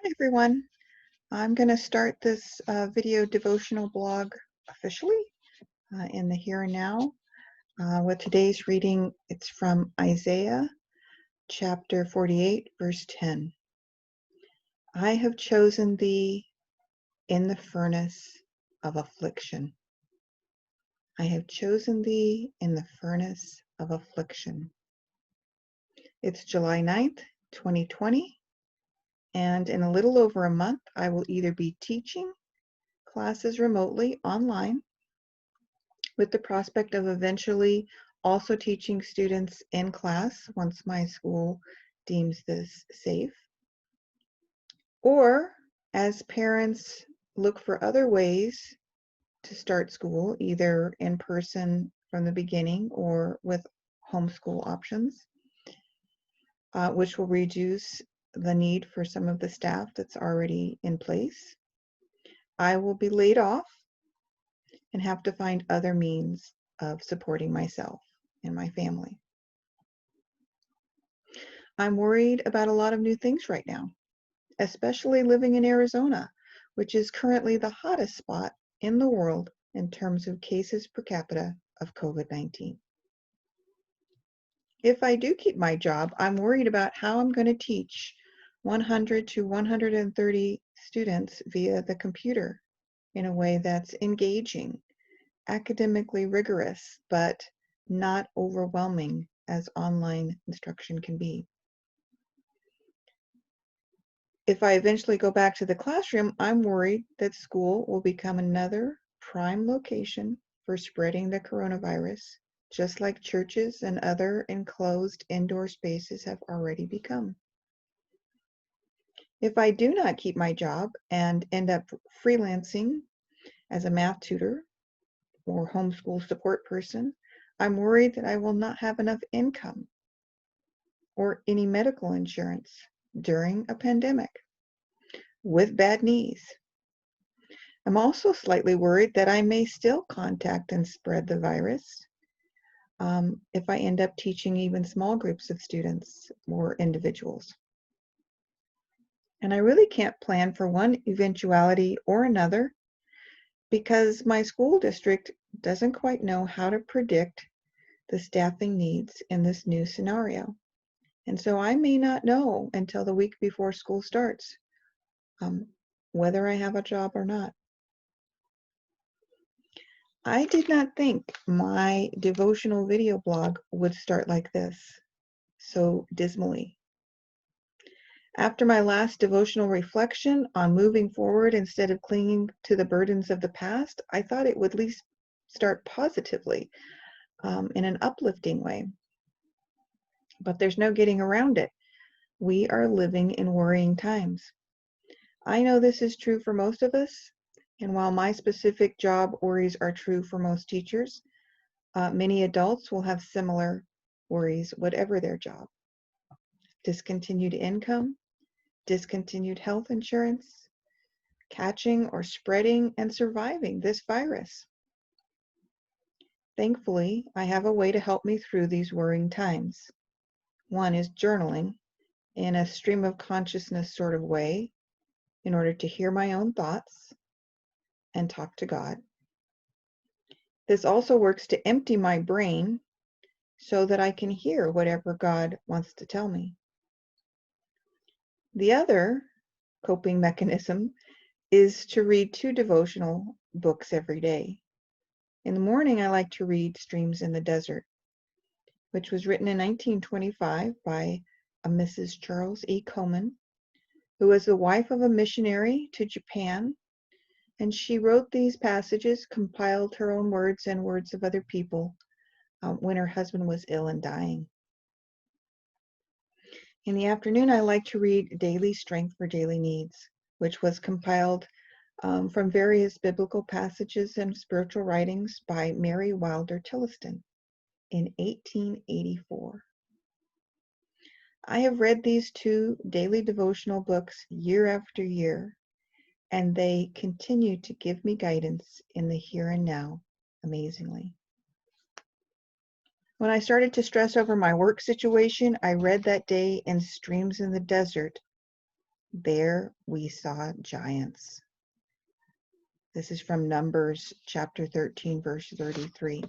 Hi everyone. I'm going to start this video devotional blog officially in the here and now. With today's reading, it's from Isaiah chapter 48, verse 10. I have chosen thee in the furnace of affliction. I have chosen thee in the furnace of affliction. It's July 9th, 2020, and in a little over a month, I will either be teaching classes remotely online with the prospect of eventually also teaching students in class once my school deems this safe. Or as parents look for other ways to start school, either in person from the beginning or with homeschool options, which will reduce the need for some of the staff that's already in place. I will be laid off and have to find other means of supporting myself and my family. I'm worried about a lot of new things right now, especially living in Arizona, which is currently the hottest spot in the world in terms of cases per capita of COVID-19. If I do keep my job, I'm worried about how I'm going to teach 100 to 130 students via the computer in a way that's engaging, academically rigorous, but not overwhelming as online instruction can be. If I eventually go back to the classroom, I'm worried that school will become another prime location for spreading the coronavirus, just like churches and other enclosed indoor spaces have already become. If I do not keep my job and end up freelancing as a math tutor or homeschool support person, I'm worried that I will not have enough income or any medical insurance during a pandemic with bad knees. I'm also slightly worried that I may still contact and spread the virus if I end up teaching even small groups of students or individuals. And I really can't plan for one eventuality or another because my school district doesn't quite know how to predict the staffing needs in this new scenario. And so I may not know until the week before school starts whether I have a job or not. I did not think my devotional video blog would start like this, so dismally. After my last devotional reflection on moving forward instead of clinging to the burdens of the past, I thought it would at least start positively, in an uplifting way. But there's no getting around it. We are living in worrying times. I know this is true for most of us, and while my specific job worries are true for most teachers, many adults will have similar worries, whatever their job. Discontinued income, discontinued health insurance, catching or spreading and surviving this virus. Thankfully, I have a way to help me through these worrying times. One is journaling in a stream of consciousness sort of way in order to hear my own thoughts and talk to God. This also works to empty my brain so that I can hear whatever God wants to tell me. The other coping mechanism is to read 2 devotional books every day. In the morning, I like to read Streams in the Desert, which was written in 1925 by a Mrs. Charles E. Coleman, who was the wife of a missionary to Japan, and she wrote these passages, compiled her own words and words of other people when her husband was ill and dying. In the afternoon, I like to read Daily Strength for Daily Needs, which was compiled from various biblical passages and spiritual writings by Mary Wilder Tilliston in 1884. I have read these 2 daily devotional books year after year, and they continue to give me guidance in the here and now, amazingly. When I started to stress over my work situation, I read that day in Streams in the Desert there we saw giants. This is from Numbers chapter 13, verse 33.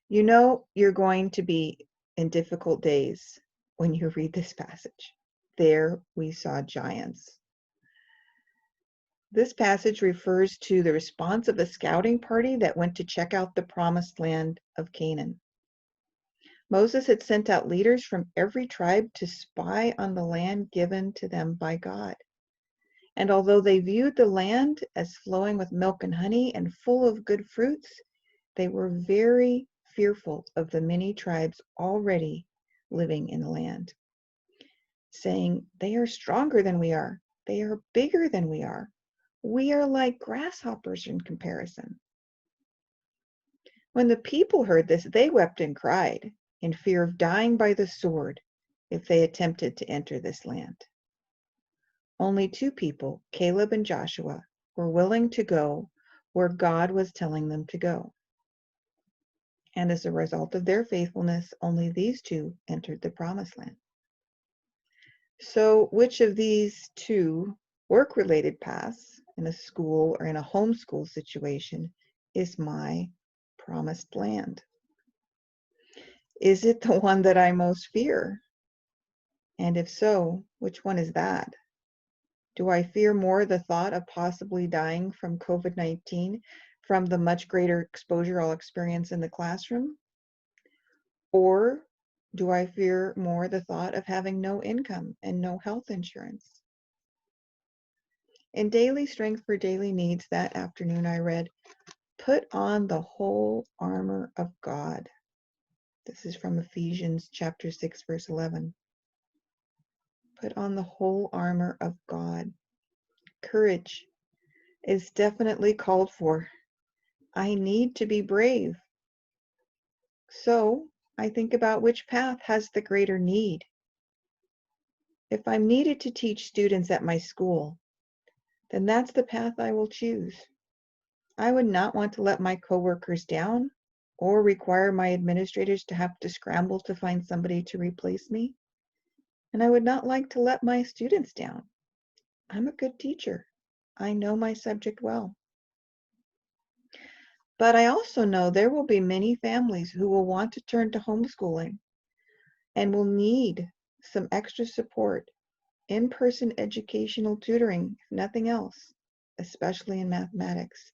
You know you're going to be in difficult days when you read this passage. There we saw giants. This passage refers to the response of a scouting party that went to check out the promised land of Canaan. Moses had sent out leaders from every tribe to spy on the land given to them by God. And although they viewed the land as flowing with milk and honey and full of good fruits, they were very fearful of the many tribes already living in the land, saying, "They are stronger than we are. They are bigger than we are. We are like grasshoppers in comparison." When the people heard this, they wept and cried in fear of dying by the sword if they attempted to enter this land. Only two people, Caleb and Joshua, were willing to go where God was telling them to go. And as a result of their faithfulness, only these two entered the promised land. So, which of these two work-related paths in a school or in a homeschool situation is my promised land? Is it the one that I most fear? And if so, which one is that? Do I fear more the thought of possibly dying from COVID-19 from the much greater exposure I'll experience in the classroom? Or do I fear more the thought of having no income and no health insurance? In Daily Strength for Daily Needs that afternoon, I read, "Put on the whole armor of God." This is from Ephesians chapter 6, verse 11. Put on the whole armor of God. Courage is definitely called for. I need to be brave. So I think about which path has the greater need. If I'm needed to teach students at my school, then that's the path I will choose. I would not want to let my coworkers down or require my administrators to have to scramble to find somebody to replace me. And I would not like to let my students down. I'm a good teacher. I know my subject well. But I also know there will be many families who will want to turn to homeschooling and will need some extra support, in-person educational tutoring, if nothing else, especially in mathematics.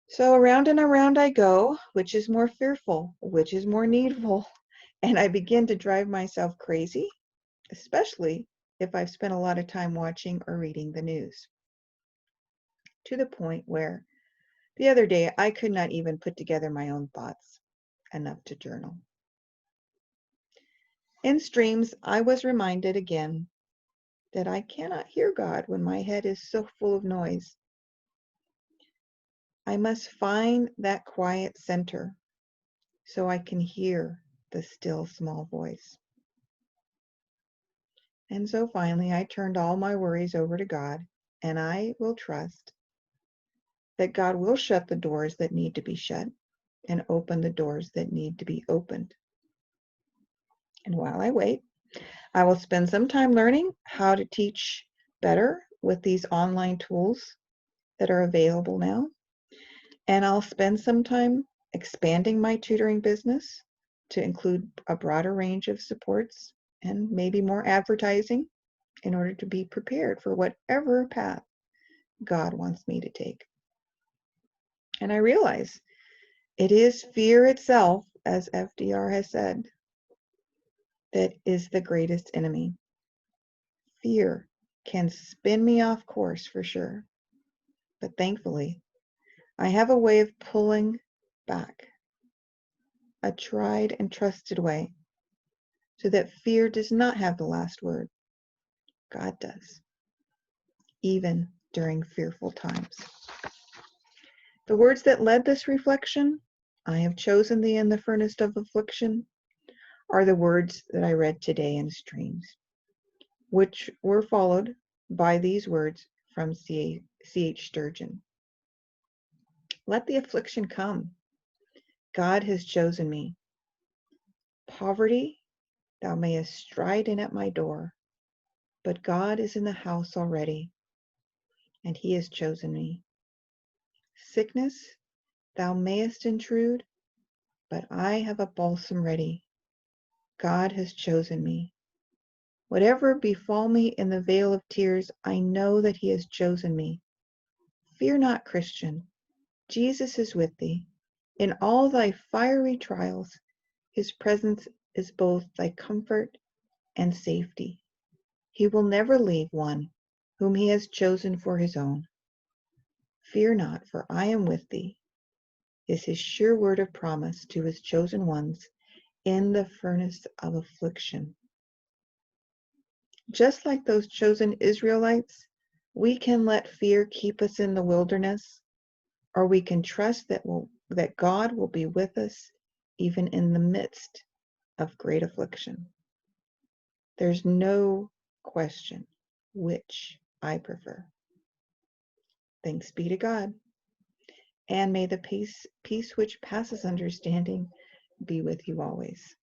So around and around I go, which is more fearful, which is more needful, and I begin to drive myself crazy, especially if I've spent a lot of time watching or reading the news. To the point where the other day I could not even put together my own thoughts enough to journal. In streams, I was reminded again that I cannot hear God when my head is so full of noise. I must find that quiet center so I can hear the still small voice. And so finally, I turned all my worries over to God, and I will trust that God will shut the doors that need to be shut and open the doors that need to be opened. And while I wait, I will spend some time learning how to teach better with these online tools that are available now. And I'll spend some time expanding my tutoring business to include a broader range of supports and maybe more advertising in order to be prepared for whatever path God wants me to take. And I realize it is fear itself, as FDR has said, that is the greatest enemy. Fear can spin me off course for sure, but thankfully, I have a way of pulling back, a tried and trusted way, so that fear does not have the last word. God does, even during fearful times. The words that led this reflection, "I have chosen thee in the furnace of affliction," are the words that I read today in streams, which were followed by these words from C.H. Sturgeon. Let the affliction come. God has chosen me. Poverty thou mayest stride in at my door, but God is in the house already, and he has chosen me. Sickness, thou mayest intrude, but I have a balsam ready. God has chosen me. Whatever befall me in the vale of tears, I know that he has chosen me. Fear not, Christian. Jesus is with thee. In all thy fiery trials, his presence is both thy comfort and safety. He will never leave one whom he has chosen for his own. Fear not, for I am with thee, is his sure word of promise to his chosen ones in the furnace of affliction. Just like those chosen Israelites, we can let fear keep us in the wilderness, or we can trust that God will be with us even in the midst of great affliction. There's no question which I prefer. Thanks be to God, and may the peace which passes understanding be with you always.